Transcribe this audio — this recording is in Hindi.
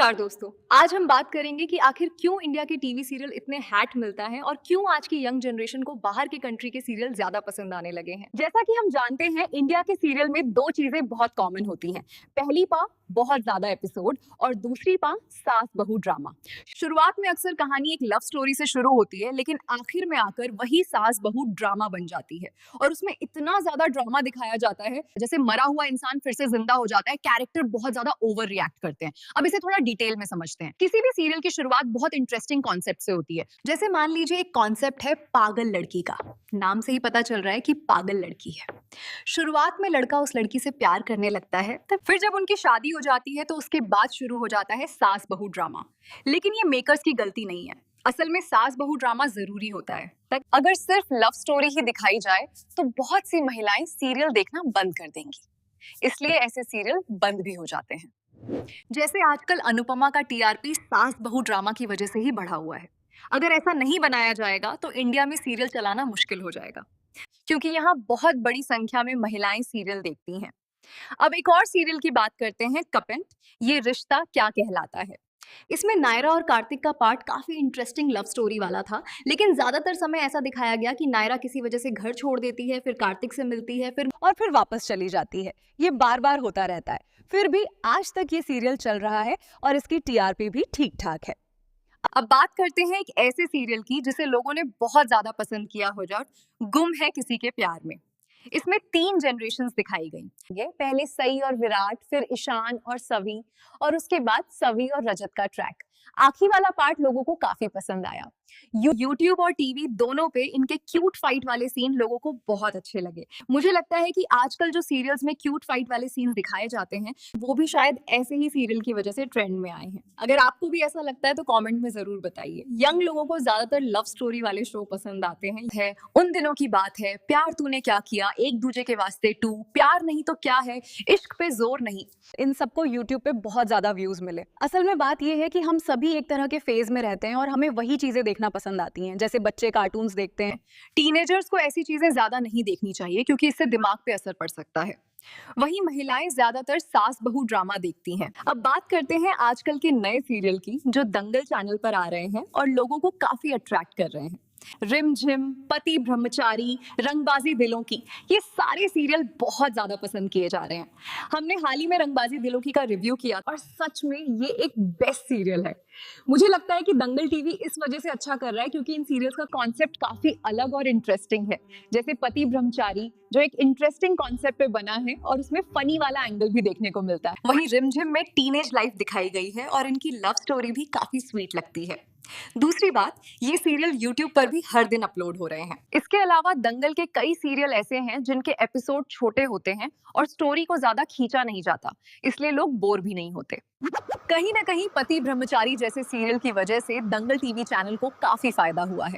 नमस्कार दोस्तों। आज हम बात करेंगे कि आखिर क्यों इंडिया के टीवी सीरियल इतने हैट मिलता है और क्यों आज की यंग जनरेशन को बाहर के कंट्री के सीरियल ज्यादा पसंद आने लगे हैं। जैसा कि हम जानते हैं इंडिया के सीरियल में दो चीजें बहुत कॉमन होती हैं। पहली पा बहुत ज्यादा एपिसोड और दूसरी पा सास बहू ड्रामा। शुरुआत में अक्सर कहानी एक लव स्टोरी से शुरू होती है, लेकिन आखिर में आकर वही सास बहू ड्रामा बन जाती है और उसमें इतना ज्यादा ड्रामा दिखाया जाता है जैसे मरा हुआ इंसान फिर से जिंदा हो जाता है। कैरेक्टर बहुत ज्यादा ओवर रिएक्ट करते हैं। अब इसे थोड़ा डिटेल में समझते हैं। किसी भी सीरियल की शुरुआत बहुत इंटरेस्टिंग कॉन्सेप्ट से होती है। जैसे मान लीजिए एक कॉन्सेप्ट है पागल लड़की का। नाम से ही पता चल रहा है कि पागल लड़की है। शुरुआत में लड़का उस लड़की से प्यार करने लगता है, फिर जब उनकी शादी हो जाती है तो उसके बाद शुरू हो जाता है सास बहू ड्रामा। लेकिन ये मेकर्स की गलती नहीं है। असल में सास बहू ड्रामा जरूरी होता है। अगर सिर्फ लव स्टोरी ही दिखाई जाए तो बहुत सी महिलाएं सीरियल देखना बंद कर देंगी, इसलिए ऐसे सीरियल बंद भी हो जाते हैं। जैसे आजकल अनुपमा का टीआरपी सास बहू ड्रामा की वजह से ही बढ़ा हुआ है। अगर ऐसा नहीं बनाया जाएगा तो इंडिया में सीरियल चलाना मुश्किल हो जाएगा, क्योंकि यहाँ बहुत बड़ी संख्या में महिलाएं सीरियल देखती हैं। अब एक और सीरियल की बात करते हैं, कपिन। ये रिश्ता क्या कहलाता है। इसमें नायरा और कार्तिक का पार्ट काफी इंटरेस्टिंग लव स्टोरी वाला था, लेकिन ज्यादातर समय ऐसा दिखाया गया कि नायरा किसी वजह से घर छोड़ देती है, फिर कार्तिक से मिलती है, फिर वापस चली जाती है। ये बार बार होता रहता है। फिर भी आज तक ये सीरियल चल रहा है और इसकी टीआरपी भी ठीक ठाक है। अब बात करते हैं एक ऐसे सीरियल की जिसे लोगों ने बहुत ज्यादा पसंद किया हो, जो गुम है किसी के प्यार में। इसमें 3 जनरेशंस दिखाई गई। ये पहले सई और विराट, फिर ईशान और सवी, और उसके बाद सवी और रजत का ट्रैक। आखिरी वाला पार्ट लोगों को काफी पसंद आया। यूट्यूब और टीवी दोनों पे इनके क्यूट फाइट वाले सीन लोगों को बहुत अच्छे लगे। मुझे लगता है कि आजकल जो सीरियल्स में क्यूट फाइट वाले सीन दिखाए जाते हैं वो भी शायद ऐसे ही सीरियल की वजह से ट्रेंड में आए हैं। अगर आपको भी ऐसा लगता है तो कमेंट में जरूर बताइए। यंग लोगों को ज्यादातर लव स्टोरी वाले शो पसंद आते हैं। है उन दिनों की बात है, प्यार तूने क्या किया, एक दूजे के वास्ते 2, प्यार नहीं तो क्या है, इश्क पे जोर नहीं। इन सबको यूट्यूब पे बहुत ज्यादा व्यूज मिले। असल में बात यह है कि हम सभी एक तरह के फेज में रहते हैं और हमें वही चीजें देखना पसंद आती हैं। जैसे बच्चे कार्टून्स देखते हैं। टीनेजर्स को ऐसी चीजें ज्यादा नहीं देखनी चाहिए क्योंकि इससे दिमाग पे असर पड़ सकता है। वहीं महिलाएं ज्यादातर सास बहू ड्रामा देखती हैं। अब बात करते हैं आजकल के नए सीरियल की जो दंगल चैनल पर आ रहे हैं और लोगों को काफी अट्रैक्ट कर रहे हैं। रिमझिम, पति ब्रह्मचारी, रंगबाजी दिलों की, ये सारे सीरियल बहुत ज्यादा पसंद किए जा रहे हैं। हमने हाल ही में रंगबाजी दिलों की का रिव्यू किया और सच में ये एक बेस्ट सीरियल है। मुझे लगता है कि दंगल टीवी इस वजह से अच्छा कर रहा है क्योंकि इन सीरियल्स का कॉन्सेप्ट काफी अलग और इंटरेस्टिंग है। जैसे पति ब्रह्मचारी जो एक इंटरेस्टिंग कॉन्सेप्ट पे बना है और उसमें फनी वाला एंगल भी देखने को मिलता है। वहीं रिमझिम में टीनेज लाइफ दिखाई गई है और इनकी लव स्टोरी भी काफी स्वीट लगती है। दूसरी बात, ये सीरियल YouTube पर भी हर दिन अपलोड हो रहे हैं। इसके अलावा दंगल के कई सीरियल ऐसे हैं जिनके एपिसोड छोटे होते हैं और स्टोरी को ज्यादा खींचा नहीं जाता, इसलिए लोग बोर भी नहीं होते। कहीं ना कहीं पति ब्रह्मचारी जैसे सीरियल की वजह से दंगल टीवी चैनल को काफी फायदा हुआ है।